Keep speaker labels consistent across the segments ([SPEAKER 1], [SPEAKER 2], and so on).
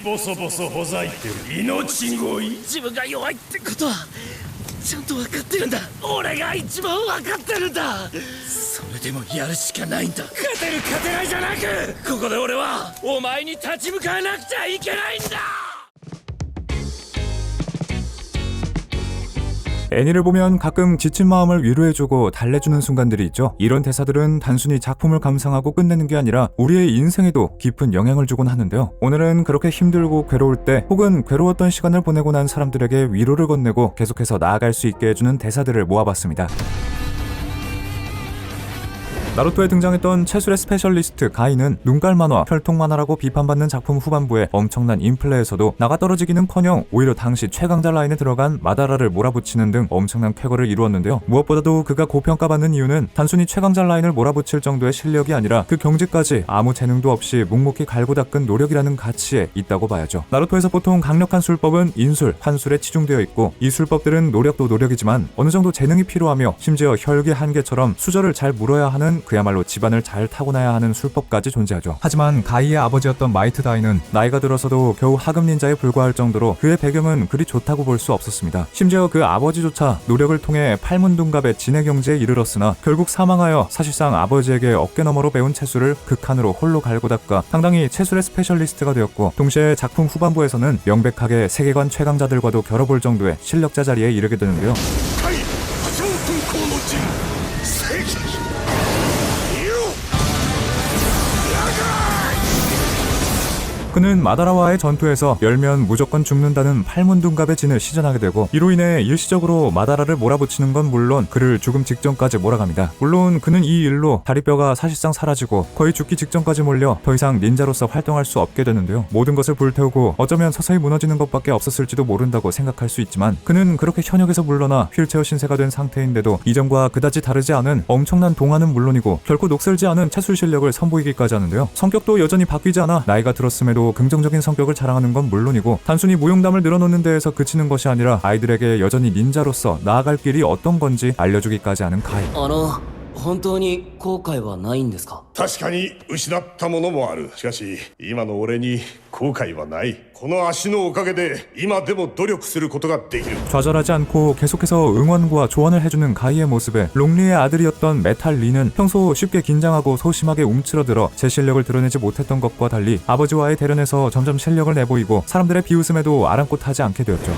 [SPEAKER 1] ボソボソほざいてる命乞い。
[SPEAKER 2] 自分が弱いってことはちゃんと分かってるんだ。俺が一番分かってるんだ。それでもやるしかないんだ。勝てる勝てないじゃなく、ここで俺はお前に立ち向かわなくちゃいけないんだ.
[SPEAKER 3] 애니를 보면 가끔 지친 마음을 위로해주고 달래주는 순간들이 있죠. 이런 대사들은 단순히 작품을 감상하고 끝내는 게 아니라 우리의 인생에도 깊은 영향을 주곤 하는데요. 오늘은 그렇게 힘들고 괴로울 때 혹은 괴로웠던 시간을 보내고 난 사람들에게 위로를 건네고 계속해서 나아갈 수 있게 해주는 대사들을 모아봤습니다. 나루토에 등장했던 체술의 스페셜리스트 가이는 눈깔 만화, 혈통 만화라고 비판받는 작품 후반부에 엄청난 인플레에서도 나가 떨어지기는커녕 오히려 당시 최강자 라인에 들어간 마다라를 몰아붙이는 등 엄청난 쾌거를 이루었는데요. 무엇보다도 그가 고평가받는 이유는 단순히 최강자 라인을 몰아붙일 정도의 실력이 아니라 그 경지까지 아무 재능도 없이 묵묵히 갈고 닦은 노력이라는 가치에 있다고 봐야죠. 나루토에서 보통 강력한 술법은 인술, 환술에 치중되어 있고 이 술법들은 노력도 노력이지만 어느 정도 재능이 필요하며 심지어 혈기 한계처럼 수저를 잘 물어야 하는 그야말로 집안을 잘 타고나야 하는 술법까지 존재하죠. 하지만 가이의 아버지였던 마이트 다이는 나이가 들어서도 겨우 하급 닌자에 불과할 정도로 그의 배경은 그리 좋다고 볼 수 없었습니다. 심지어 그 아버지조차 노력을 통해 팔문둥갑의 진해 경지에 이르렀으나 결국 사망하여 사실상 아버지에게 어깨너머로 배운 채술을 극한으로 홀로 갈고 닦아 상당히 채술의 스페셜리스트가 되었고, 동시에 작품 후반부에서는 명백하게 세계관 최강자들과도 겨뤄볼 정도의 실력자 자리에 이르게 되는데요. 그는 마다라와의 전투에서 열면 무조건 죽는다는 팔문둥갑의 진을 시전하게 되고, 이로 인해 일시적으로 마다라를 몰아붙이는 건 물론 그를 죽음 직전까지 몰아갑니다. 물론 그는 이 일로 다리뼈가 사실상 사라지고 거의 죽기 직전까지 몰려 더 이상 닌자로서 활동할 수 없게 되는데요. 모든 것을 불태우고 어쩌면 서서히 무너지는 것밖에 없었을지도 모른다고 생각할 수 있지만, 그는 그렇게 현역에서 물러나 휠체어 신세가 된 상태인데도 이전과 그다지 다르지 않은 엄청난 동안은 물론이고 결코 녹슬지 않은 채술 실력을 선보이기까지 하는데요. 성격도 여전히 바뀌지 않아 나이가 들었음에도 긍정적인 성격을 자랑하는 건 물론이고, 단순히 무용담을 늘어놓는 데에서 그치는 것이 아니라 아이들에게 여전히 닌자로서 나아갈 길이 어떤 건지 알려주기까지 하는 가이.
[SPEAKER 2] 本当に後悔はないんですか？
[SPEAKER 1] 確かに失ったものもある。しかし今の俺に後悔はない。この足のおかげで今でも努力することができる。
[SPEAKER 3] 좌절하지 않고 계속해서 응원과 조언을 해주는 가이의 모습에 롱리의 아들이었던 메탈 리는 평소 쉽게 긴장하고 소심하게 움츠러들어 제 실력을 드러내지 못했던 것과 달리 아버지와의 대련에서 점점 실력을 내보이고 사람들의 비웃음에도 아랑곳하지 않게 되었죠.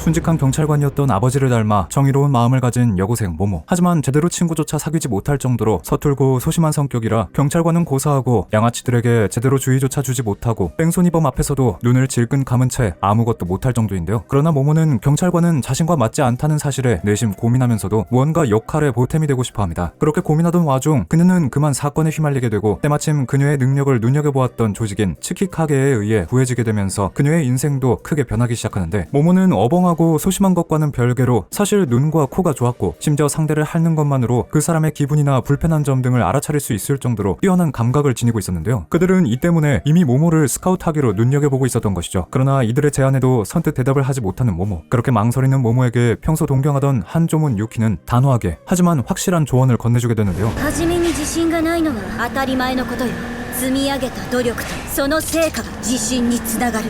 [SPEAKER 3] 순직한 경찰관이었던 아버지를 닮아 정의로운 마음을 가진 여고생 모모. 하지만 제대로 친구조차 사귀지 못할 정도로 서툴고 소심한 성격이라 경찰관은 고사하고 양아치들에게 제대로 주의조차 주지 못하고 뺑소니범 앞에서도 눈을 질끈 감은 채 아무것도 못할 정도인데요. 그러나 모모는 경찰관은 자신과 맞지 않다는 사실에 내심 고민하면서도 무언가 역할에 보탬이 되고 싶어합니다. 그렇게 고민하던 와중 그녀는 그만 사건에 휘말리게 되고 때마침 그녀의 능력을 눈여겨보았던 조직인 츠키카게에 의해 구해지게 되면서 그녀의 인생도 크게 변하기 시작하는데, 모모는 어벙하고 소심한 것과는 별개로 사실 눈과 코가 좋았고 심지어 상대를 핥는 것만으로 그 사람의 기분이나 불편한 점 등을 알아차릴 수 있을 정도로 뛰어난 감각을 지니고 있었는데요. 그들은 이 때문에 이미 모모를 스카우트하기로 눈여겨보고 있었던 것이죠. 그러나 이들의 제안에도 선뜻 대답을 하지 못하는 모모. 그렇게 망설이는 모모에게 평소 동경하던 한조문 유키는 단호하게 하지만 확실한 조언을 건네주게 되는데요.
[SPEAKER 4] 初めに自信がないのは当たり前のことよ。積み上げた努力とその成果が自信につながる。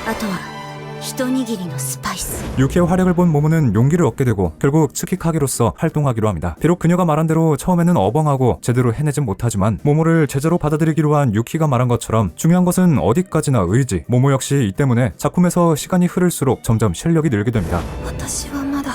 [SPEAKER 4] あとは一握りのスパイス。
[SPEAKER 3] 유키의 활약을 본 모모는 용기를 얻게 되고 결국 츠키카게로서 활동하기로 합니다. 비록 그녀가 말한 대로 처음에는 어벙하고 제대로 해내진 못하지만 모모를 제자로 받아들이기로 한 유키가 말한 것처럼 중요한 것은 어디까지나 의지. 모모 역시 이 때문에 작품에서 시간이 흐를수록 점점 실력이 늘게 됩니다.
[SPEAKER 4] 私はまだ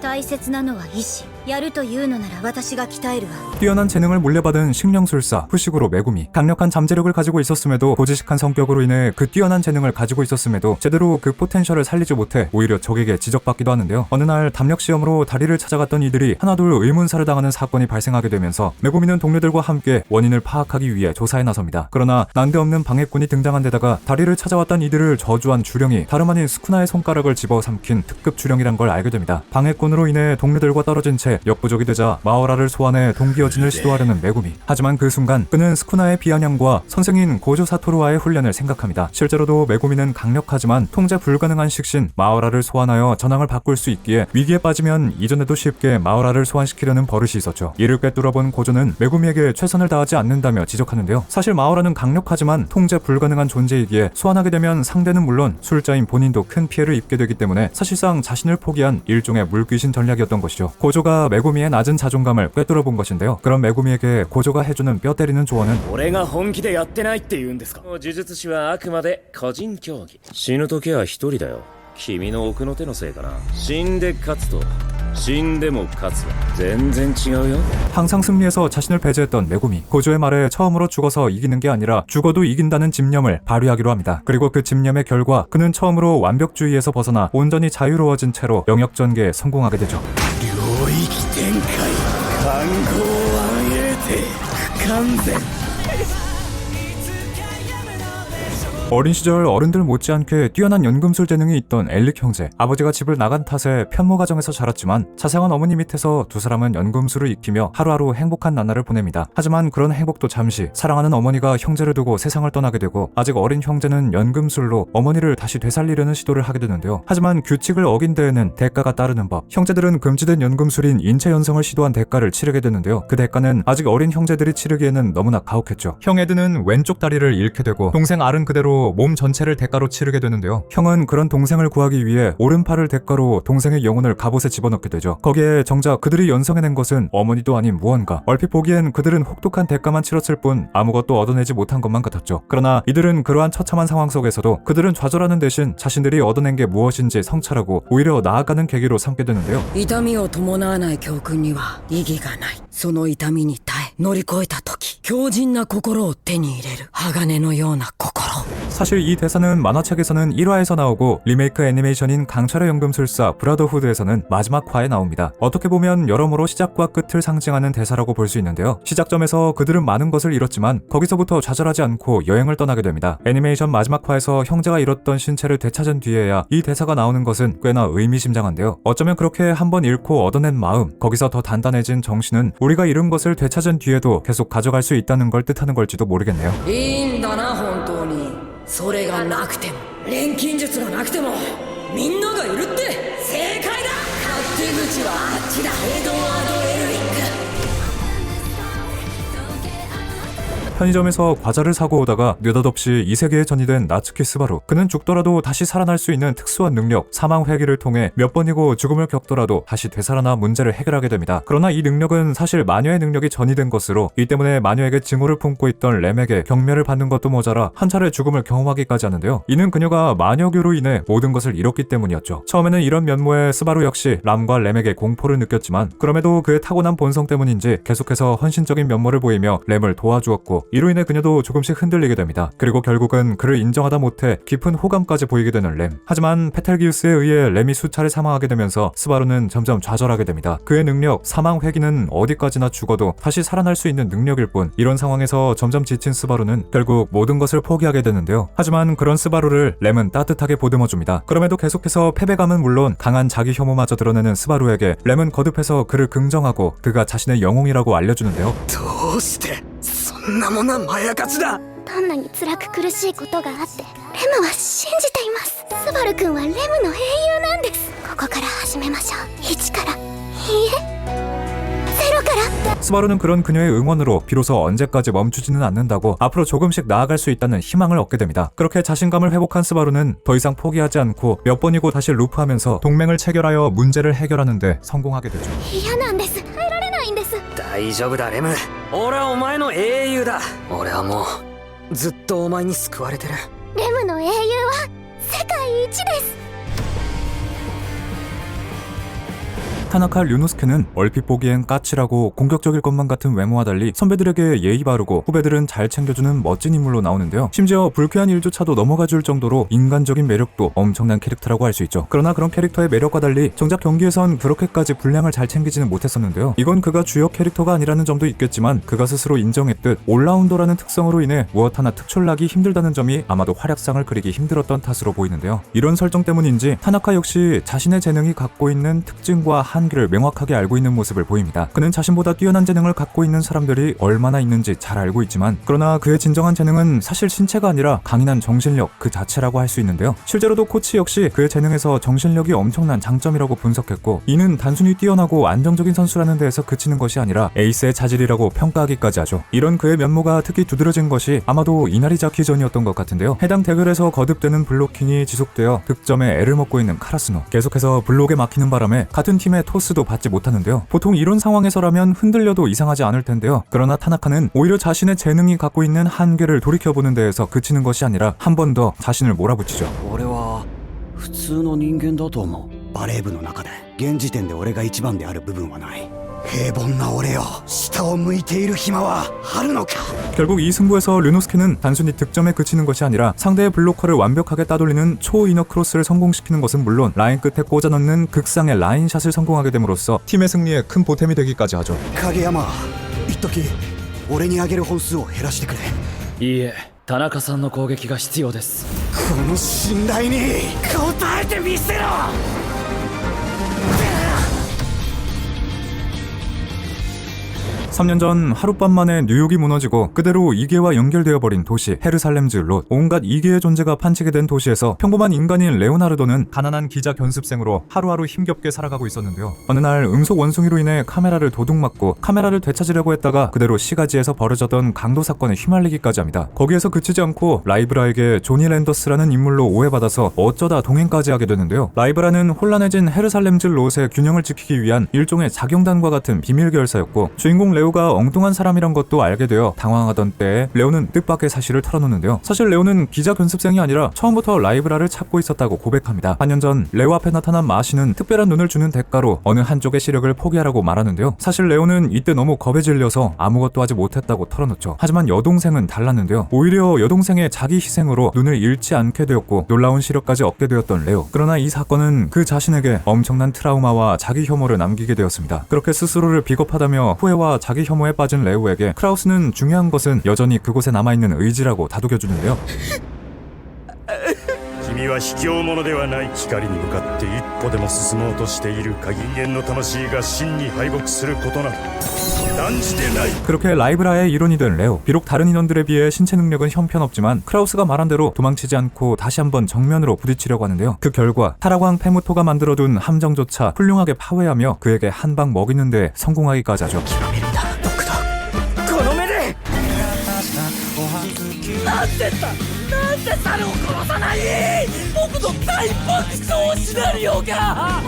[SPEAKER 4] 大切なのは意志。やるというのなら私が鍛えるわ。
[SPEAKER 3] 뛰어난 재능을 물려받은 식령술사, 후식으로 메구미. 강력한 잠재력을 가지고 있었음에도 고지식한 성격으로 인해 그 뛰어난 재능을 가지고 있었음에도 제대로 그 포텐셜을 살리지 못해 오히려 적에게 지적받기도 하는데요. 어느 날 담력 시험으로 다리를 찾아갔던 이들이 하나둘 의문사를 당하는 사건이 발생하게 되면서 메구미는 동료들과 함께 원인을 파악하기 위해 조사에 나섭니다. 그러나 난데없는 방해꾼이 등장한 데다가 다리를 찾아왔던 이들을 저주한 주령이 다름 아닌 스쿠나의 손가락을 집어삼킨 특급 주령이란 걸 알게 됩니다. 방해꾼으로 인해 동료들과 떨어진 채 때문에 역부족이 되자 마오라를 소환해 동기어진을 시도하려는 메구미. 하지만 그 순간 그는 스쿠나의 비아냥과 선생인 고조 사토루와의 훈련을 생각합니다. 실제로도 메구미는 강력하지만 통제 불가능한 식신 마오라를 소환하여 전황을 바꿀 수 있기에 위기에 빠지면 이전에도 쉽게 마오라를 소환시키려는 버릇이 있었죠. 이를 꿰뚫어본 고조는 메구미에게 최선을 다하지 않는다며 지적하는데요. 사실 마오라는 강력하지만 통제 불가능한 존재이기에 소환하게 되면 상대는 물론 술자인 본인도 큰 피해를 입게 되기 때문에 사실상 자신을 포기한 일종의 물귀신 전략이었던 것이죠. 고조가 메구미의 낮은 자존감을 꿰뚫어본 것인데요. 그런 메구미에게 고조가 해주는 뼈 때리는 조언은
[SPEAKER 2] 俺が本気でやってないって言うんですか。呪術師はあくまで個人競技。死ぬ時は一人だよ。君の奥の手のせいかな。死んで勝つと死んでも勝つは全然違うよ。
[SPEAKER 3] 항상 승리해서 자신을 배제했던 메구미. 고조의 말에 처음으로 죽어서 이기는 게 아니라 죽어도 이긴다는 집념을 발휘하기로 합니다. 그리고 그 집념의 결과 그는 처음으로 완벽주의에서 벗어나 온전히 자유로워진 채로 영역 전개에 성공하게 되죠.
[SPEAKER 2] 領域展開観光湾エーテ不完全
[SPEAKER 3] 어린 시절 어른들 못지않게 뛰어난 연금술 재능이 있던 엘릭 형제. 아버지가 집을 나간 탓에 편모 가정에서 자랐지만 자상한 어머니 밑에서 두 사람은 연금술을 익히며 하루하루 행복한 나날을 보냅니다. 하지만 그런 행복도 잠시. 사랑하는 어머니가 형제를 두고 세상을 떠나게 되고 아직 어린 형제는 연금술로 어머니를 다시 되살리려는 시도를 하게 되는데요. 하지만 규칙을 어긴 데에는 대가가 따르는 법. 형제들은 금지된 연금술인 인체 연성을 시도한 대가를 치르게 되는데요. 그 대가는 아직 어린 형제들이 치르기에는 너무나 가혹했죠. 형 에드는 왼쪽 다리를 잃게 되고 동생 알은 그대로 몸 전체를 대가로 치르게 되는데요. 형은 그런 동생을 구하기 위해 오른팔을 대가로 동생의 영혼을 갑옷에 집어넣게 되죠. 거기에 정작 그들이 연성해낸 것은 어머니도 아닌 무언가. 얼핏 보기엔 그들은 혹독한 대가만 치렀을 뿐 아무것도 얻어내지 못한 것만 같았죠. 그러나 이들은 그러한 처참한 상황 속에서도 그들은 좌절하는 대신 자신들이 얻어낸 게 무엇인지 성찰하고 오히려 나아가는 계기로 삼게 되는데요.
[SPEAKER 5] 痛みを伴わない教訓には意義がない。その痛みに耐え乗り越えた時、強靭な心を手に入れる鋼のような心。
[SPEAKER 3] 사실 이 대사는 만화책에서는 1화에서 나오고 리메이크 애니메이션인 강철의 연금술사 브라더후드에서는 마지막 화에 나옵니다. 어떻게 보면 여러모로 시작과 끝을 상징하는 대사라고 볼 수 있는데요. 시작점에서 그들은 많은 것을 잃었지만 거기서부터 좌절하지 않고 여행을 떠나게 됩니다. 애니메이션 마지막 화에서 형제가 잃었던 신체를 되찾은 뒤에야 이 대사가 나오는 것은 꽤나 의미심장한데요. 어쩌면 그렇게 한번 잃고 얻어낸 마음, 거기서 더 단단해진 정신은 우리가 잃은 것을 되찾은 뒤에도 계속 가져갈 수 있다는 걸 뜻하는 걸지도 모르겠네요.
[SPEAKER 5] いいんだな本当に。それがなくても錬金術がなくてもみんながいるって正解だ。勝手口はあっちだ。エドワード・エルリック。
[SPEAKER 3] 편의점에서 과자를 사고 오다가 느닷없이 이 세계에 전이된 나츠키 스바루. 그는 죽더라도 다시 살아날 수 있는 특수한 능력 사망 회귀를 통해 몇 번이고 죽음을 겪더라도 다시 되살아나 문제를 해결하게 됩니다. 그러나 이 능력은 사실 마녀의 능력이 전이된 것으로 이 때문에 마녀에게 증오를 품고 있던 램에게 경멸을 받는 것도 모자라 한 차례 죽음을 경험하기까지 하는데요. 이는 그녀가 마녀교로 인해 모든 것을 잃었기 때문이었죠. 처음에는 이런 면모의 스바루 역시 람과 램에게 공포를 느꼈지만 그럼에도 그의 타고난 본성 때문인지 계속해서 헌신적인 면모를 보이며 램을 도와주었고 이로 인해 그녀도 조금씩 흔들리게 됩니다. 그리고 결국은 그를 인정하다 못해 깊은 호감까지 보이게 되는 램. 하지만 페텔기우스에 의해 램이 수차례 사망하게 되면서 스바루는 점점 좌절하게 됩니다. 그의 능력, 사망 회귀는 어디까지나 죽어도 다시 살아날 수 있는 능력일 뿐. 이런 상황에서 점점 지친 스바루는 결국 모든 것을 포기하게 되는데요. 하지만 그런 스바루를 램은 따뜻하게 보듬어줍니다. 그럼에도 계속해서 패배감은 물론 강한 자기 혐오마저 드러내는 스바루에게 램은 거듭해서 그를 긍정하고 그가 자신의 영웅이라고 알려주는데요.
[SPEAKER 2] どうしてそんなものはまやかしだ。
[SPEAKER 6] どんなに辛く苦しいことがあってレムは信じています。スバル君はレムの英雄なんです。ここから始めましょう。1からいいえゼロから。
[SPEAKER 3] 스바루는 그런 그녀의 응원으로 비로소 언제까지 멈추지는 않는다고 앞으로 조금씩 나아갈 수 있다는 희망을 얻게 됩니다. 그렇게 자신감을 회복한 스바루는 더 이상 포기하지 않고 몇 번이고 다시 루프하면서 동맹을 체결하여 문제를 해결하는 데 성공하게 되죠.
[SPEAKER 6] 嫌なんです。耐えられないんです。
[SPEAKER 2] 大丈夫だレム。俺はお前の英雄だ。俺はもうずっとお前に救われてる。
[SPEAKER 6] レムの英雄は世界一です。
[SPEAKER 3] 타나카 류노스케는 얼핏 보기엔 까칠하고 공격적일 것만 같은 외모와 달리 선배들에게 예의 바르고 후배들은 잘 챙겨주는 멋진 인물로 나오는데요. 심지어 불쾌한 일조차도 넘어가줄 정도로 인간적인 매력도 엄청난 캐릭터라고 할 수 있죠. 그러나 그런 캐릭터의 매력과 달리 정작 경기에선 그렇게까지 분량을 잘 챙기지는 못했었는데요. 이건 그가 주역 캐릭터가 아니라는 점도 있겠지만 그가 스스로 인정했듯 올라운더라는 특성으로 인해 무엇 하나 특출나기 힘들다는 점이 아마도 활약상을 그리기 힘들었던 탓으로 보이는데요. 이런 설정 때문인지 타나카 역시 자신의 재능이 갖고 있는 특징과 한계를 명확하게 알고 있는 모습을 보입니다. 그는 자신보다 뛰어난 재능을 갖고 있는 사람들이 얼마나 있는지 잘 알고 있지만, 그러나 그의 진정한 재능은 사실 신체가 아니라 강인한 정신력 그 자체라고 할 수 있는데요. 실제로도 코치 역시 그의 재능에서 정신력이 엄청난 장점이라고 분석했고, 이는 단순히 뛰어나고 안정적인 선수라는 데에서 그치는 것이 아니라 에이스의 자질이라고 평가하기까지 하죠. 이런 그의 면모가 특히 두드러진 것이 아마도 이나리 자키전이었던 것 같은데요. 해당 대결에서 거듭되는 블로킹이 지속되어 득점에 애를 먹고 있는 카라스노, 계속해서 블록에 막히는 바람에 같은 팀의 토스도 받지 못하는데요. 보통 이런 상황에서라면 흔들려도 이상하지 않을 텐데요. 그러나 타나카는 오히려 자신의 재능이 갖고 있는 한계를 돌이켜보는 데에서 그치는 것이 아니라 한 번 더 자신을 몰아붙이죠.
[SPEAKER 7] 俺は普通の人間だと思う。バレー部の中で現時点で俺が一番である部分はない。平凡な俺よ、下を向いている暇はあるのか。
[SPEAKER 3] 결국 이 승부에서 류노스케는 단순히 득점에 그치는 것이 아니라 상대의 블로커를 완벽하게 따돌리는 초이너 크로스를 성공시키는 것은 물론 라인 끝에 꽂아넣는 극상의 라인샷을 성공하게 됨으로써 팀의 승리에 큰 보탬이 되기까지 하죠.
[SPEAKER 7] 影山、一時俺にあげる本数を減らしてくれ。
[SPEAKER 2] いいえ、田中さんの攻撃が必要です。
[SPEAKER 7] この信頼に応えてみせろ。
[SPEAKER 3] 3년 전 하룻밤 만에 뉴욕이 무너지고 그대로 이계와 연결되어 버린 도시 헤르살렘즈 롯. 온갖 이계의 존재가 판치게 된 도시에서 평범한 인간인 레오나르도는 가난한 기자 견습생으로 하루하루 힘겹게 살아가고 있었는데요. 어느 날 음속 원숭이로 인해 카메라를 도둑맞고 카메라를 되찾으려고 했다가 그대로 시가지에서 벌어졌던 강도 사건에 휘말리기까지 합니다. 거기에서 그치지 않고 라이브라에게 조니 랜더스라는 인물로 오해받아서 어쩌다 동행까지 하게 되는데요. 라이브라는 혼란해진 헤르살렘즈 롯의 균형을 지키기 위한 일종의 자경단과 같은 비밀 결사였고, 주인공 레오가 엉뚱한 사람이란 것도 알게 되어 당황하던 때에 레오는 뜻밖의 사실을 털어놓는데요. 사실 레오는 기자 견습생이 아니라 처음부터 라이브라를 찾고 있었다고 고백합니다. 4년 전 레오 앞에 나타난 마시는 특별한 눈을 주는 대가로 어느 한쪽의 시력을 포기하라고 말하는데요. 사실 레오는 이때 너무 겁에 질려서 아무것도 하지 못했다고 털어놓죠. 하지만 여동생은 달랐는데요. 오히려 여동생의 자기 희생으로 눈을 잃지 않게 되었고 놀라운 시력까지 얻게 되었던 레오. 그러나 이 사건은 그 자신에게 엄청난 트라우마와 자기 혐오를 남기게 되었습니다. 그렇게 스스로를 비겁하다며 후회와 자기 혐오에 빠진 레오에게 크라우스는 중요한 것은 여전히 그곳에 남아있는 의지라고 다독여주는데요.
[SPEAKER 8] 君は卑怯者ではない。光に向かって一歩でも進もうとしている限り、人間の魂が真に敗北することなど断じてない。
[SPEAKER 3] 그렇게 라이브라의 일원이 된 레오. 비록 다른 인원들에 비해 신체 능력은 형편없지만 크라우스가 말한 대로 도망치지 않고 다시 한번 정면으로 부딪히려고 하는데요. 그 결과 타라광 페무토가 만들어둔 함정조차 훌륭하게 파괴하며 그에게 한 방 먹이는 데 성공하기까지 하죠.
[SPEAKER 2] この目でなんで猿を殺さない。僕の大爆走シナリオが。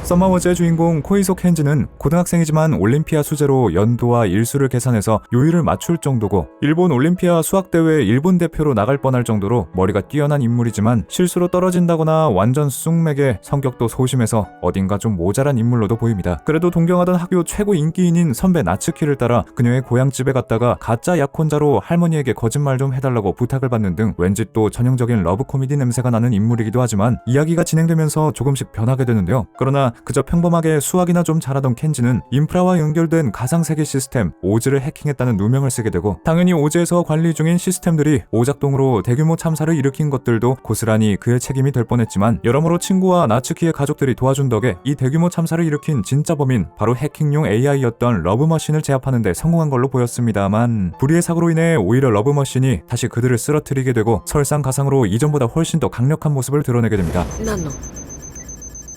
[SPEAKER 3] 서머워즈의 주인공 코이소 켄지는 고등학생이지만 올림피아 수제로 연도와 일수를 계산해서 요일을 맞출 정도고, 일본 올림피아 수학대회 일본 대표로 나갈 뻔할 정도로 머리가 뛰어난 인물이지만 실수로 떨어진다거나 완전 쑥맥에 성격도 소심해서 어딘가 좀 모자란 인물로도 보입니다. 그래도 동경하던 학교 최고 인기인인 선배 나츠키를 따라 그녀의 고향집에 갔다가 가짜 약혼자로 할머니에게 거짓말 좀 해달라고 부탁을 받는 등 왠지 또 전형적인 러브 코미디 냄새가 나는 인물이기도 하지만, 이야기가 진행되면서 조금씩 변하게 되는데요. 그러나 그저 평범하게 수학이나 좀 잘하던 켄지는 인프라와 연결된 가상세계 시스템 오즈를 해킹했다는 누명을 쓰게 되고, 당연히 오즈에서 관리 중인 시스템들이 오작동으로 대규모 참사를 일으킨 것들도 고스란히 그의 책임이 될 뻔했지만, 여러모로 친구와 나츠키의 가족들이 도와준 덕에 이 대규모 참사를 일으킨 진짜 범인 바로 해킹용 AI였던 러브머신을 제압하는 데 성공한 걸로 보였습니다만, 불의의 사고로 인해 오히려 러브머신이 다시 그들을 쓰러뜨리게 되고 설상가상으로 이전보다 훨씬 더 강력한 모습을 드러내게 됩니다.
[SPEAKER 5] 何の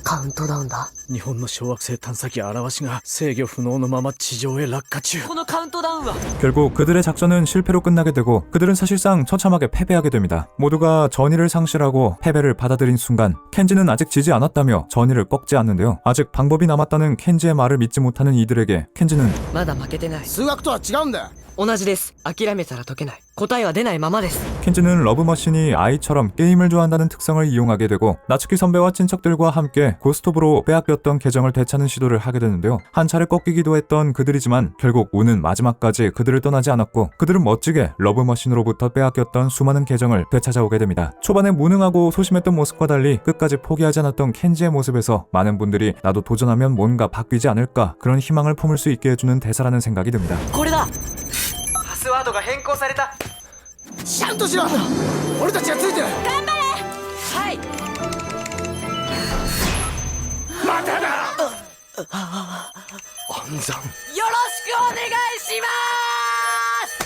[SPEAKER 5] カウントダウンだ。
[SPEAKER 2] 日本の小惑星探査機アラワシが制御不能のまま地上へ落下中。
[SPEAKER 5] このカウントダウンは
[SPEAKER 3] 결국 그들의 작전은 실패로 끝나게 되고 그들은 사실상 처참하게 패배하게 됩니다. 모두가 전의를 상실하고 패배를 받아들인 순간 켄지는 아직 지지 않았다며 전의를 꺾지 않는데요. 아직 방법이 남았다는 켄지의 말을 믿지 못하는 이들에게 켄지는
[SPEAKER 5] まだ負けてない。
[SPEAKER 7] 数学とは違うんだよ。
[SPEAKER 5] 同じです。諦めたら解けない。答えは出ないままです。
[SPEAKER 3] 켄지는 러브머신이 아이처럼 게임을 좋아한다는 특성을 이용하게 되고 나츠키 선배와 친척들과 함께 고스톱으로 빼앗겼던 계정을 되찾는 시도를 하게 되는데요. 한 차례 꺾이기도 했던 그들이지만 결국 운은 마지막까지 그들을 떠나지 않았고, 그들은 멋지게 러브머신으로부터 빼앗겼던 수많은 계정을 되찾아오게 됩니다. 초반에 무능하고 소심했던 모습과 달리 끝까지 포기하지 않았던 켄지의 모습에서 많은 분들이 나도 도전하면 뭔가 바뀌지 않을까, 그런 희망을 품을 수 있게 해주는 대사라는 생각이 듭니다.
[SPEAKER 5] これだ。パスワードが変更された。
[SPEAKER 7] ちゃんとしろ。俺たちがついてる。
[SPEAKER 5] はい。
[SPEAKER 2] まただ。
[SPEAKER 5] よろしくお願いします。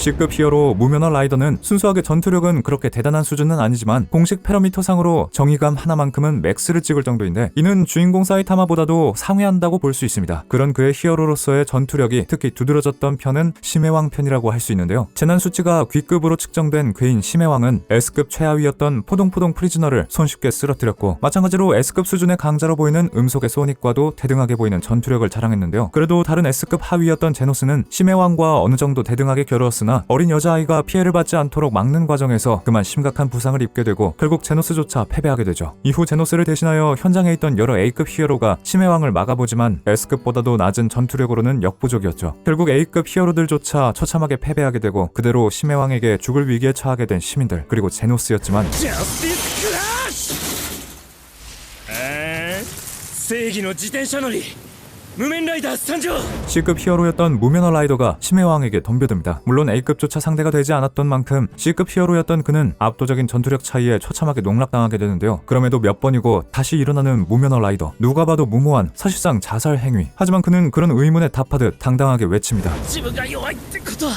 [SPEAKER 3] C급 히어로 무면허 라이더는 순수하게 전투력은 그렇게 대단한 수준은 아니지만 공식 패러미터상으로 정의감 하나만큼은 맥스를 찍을 정도인데 이는 주인공 사이타마보다도 상회한다고 볼 수 있습니다. 그런 그의 히어로로서의 전투력이 특히 두드러졌던 편은 심해왕 편이라고 할 수 있는데요. 재난 수치가 G급으로 측정된 괴인 심해왕은 S급 최하위였던 포동포동 프리즈너를 손쉽게 쓰러뜨렸고 마찬가지로 S급 수준의 강자로 보이는 음속의 소닉과도 대등하게 보이는 전투력을 자랑했는데요. 그래도 다른 S급 하위였던 제노스는 심해왕과 어느 정도 대등하게 겨루었으나 어린 여자아이가 피해를 받지 않도록 막는 과정에서 그만 심각한 부상을 입게 되고 결국 제노스조차 패배하게 되죠. 이후 제노스를 대신하여 현장에 있던 여러 A급 히어로가 심해왕을 막아보지만 S급보다도 낮은 전투력으로는 역부족이었죠. 결국 A급 히어로들조차 처참하게 패배하게 되고 그대로 심해왕에게 죽을 위기에 처하게 된 시민들 그리고 제노스였지만
[SPEAKER 2] ジャスティスクラッシュ。正義の自転車乗り無面ライダー参上。
[SPEAKER 3] C급 히어로였던 무면허 라이더가 심해왕에게 덤벼듭니다. 물론 A급조차 상대가 되지 않았던 만큼 C급 히어로였던 그는 압도적인 전투력 차이에 처참하게 농락당하게 되는데요. 그럼에도 몇 번이고 다시 일어나는 무면허 라이더. 누가 봐도 무모한 사실상 자살 행위. 하지만 그는 그런 의문에 답하듯 당당하게 외칩니다.
[SPEAKER 2] 自分が弱いってことは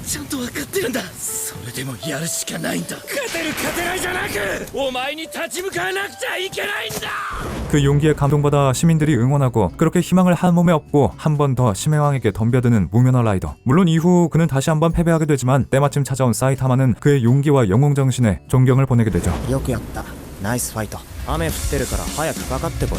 [SPEAKER 2] ちゃんと分かってるんだ。それでもやるしかないんだ。勝てる勝てないじゃなくお前に立ち向かわなくちゃいけないんだ。
[SPEAKER 3] 그 용기에 감동받아 시민들이 응원하고 그렇게 희망을 한 몸에 업고 한 번 더 심해왕에게 덤벼드는 무면허 라이더. 물론 이후 그는 다시 한번 패배하게 되지만 때마침 찾아온 사이타마는 그의 용기와 영웅정신에 존경을 보내게 되죠.
[SPEAKER 9] よくやった。ナイスファイト。雨降ってるから早くかかってこい。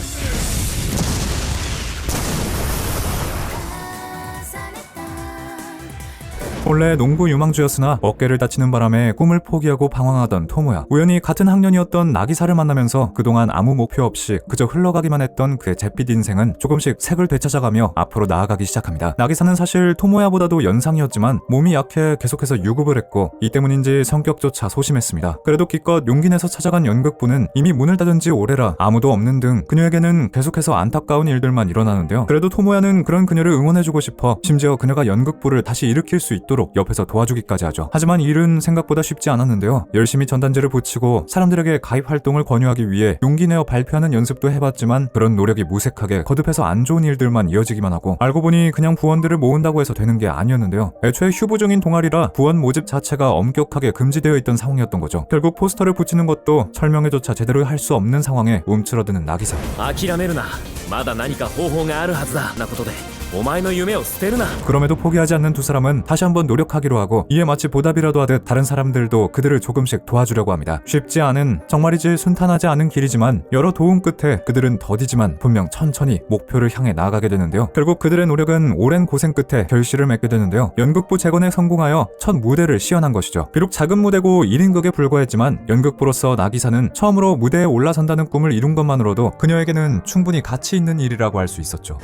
[SPEAKER 3] 본래 농구 유망주였으나 어깨를 다치는 바람에 꿈을 포기하고 방황하던 토모야. 우연히 같은 학년이었던 나기사를 만나면서 그동안 아무 목표 없이 그저 흘러가기만 했던 그의 잿빛 인생은 조금씩 색을 되찾아가며 앞으로 나아가기 시작합니다. 나기사는 사실 토모야보다도 연상이었지만 몸이 약해 계속해서 유급을 했고 이 때문인지 성격조차 소심했습니다. 그래도 기껏 용기 내서 찾아간 연극부는 이미 문을 닫은 지 오래라 아무도 없는 등 그녀에게는 계속해서 안타까운 일들만 일어나는데요. 그래도 토모야는 그런 그녀를 응원해주고 싶어 심지어 그녀가 연극부를 다시 일으킬 수 있도록 옆에서 도와주기까지 하죠. 하지만 일은 생각보다 쉽지 않았는데요. 열심히 전단지를 붙이고 사람들에게 가입 활동을 권유하기 위해 용기 내어 발표하는 연습도 해봤지만 그런 노력이 무색하게 거듭해서 안 좋은 일들만 이어지기만 하고 알고 보니 그냥 부원들을 모은다고 해서 되는 게 아니었는데요. 애초에 휴부 중인 동아리라 부원 모집 자체가 엄격하게 금지되어 있던 상황이었던 거죠. 결국 포스터를 붙이는 것도 설명회조차 제대로 할 수 없는 상황에 움츠러드는 나기사.
[SPEAKER 2] 諦めるな。まだ何か方法があるはずだ。なことでお前の夢を捨てるな。
[SPEAKER 3] 그럼에도 포기하지 않는 두 사람은 다시 한번 노력하기로 하고 이에 마치 보답이라도 하듯 다른 사람들도 그들을 조금씩 도와주려고 합니다. 쉽지 않은 정말이지 순탄하지 않은 길이지만 여러 도움 끝에 그들은 더디지만 분명 천천히 목표를 향해 나아가게 되는데요. 결국 그들의 노력은 오랜 고생 끝에 결실을 맺게 되는데요. 연극부 재건에 성공하여 첫 무대를 시연한 것이죠. 비록 작은 무대고 1인극에 불과했지만 연극부로서 나기사는 처음으로 무대에 올라선다는 꿈을 이룬 것만으로도 그녀에게는 충분히 가치 있는 일이라고 할 수 있었죠.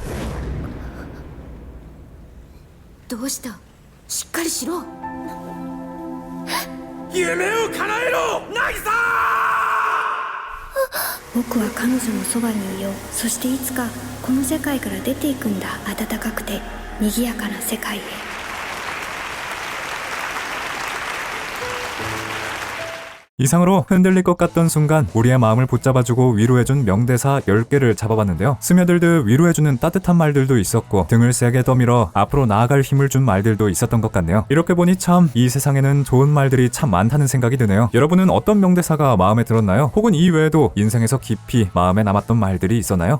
[SPEAKER 4] どうしたしっかりしろ
[SPEAKER 2] 夢を叶えろナギサ。
[SPEAKER 6] 僕は彼女のそばにいよう。そしていつかこの世界から出ていくんだ。暖かくて賑やかな世界へ。
[SPEAKER 3] 이상으로 흔들릴 것 같던 순간 우리의 마음을 붙잡아주고 위로해준 명대사 10개를 잡아봤는데요. 스며들듯 위로해주는 따뜻한 말들도 있었고 등을 세게 떠밀어 앞으로 나아갈 힘을 준 말들도 있었던 것 같네요. 이렇게 보니 참 이 세상에는 좋은 말들이 참 많다는 생각이 드네요. 여러분은 어떤 명대사가 마음에 들었나요? 혹은 이 외에도 인생에서 깊이 마음에 남았던 말들이 있었나요?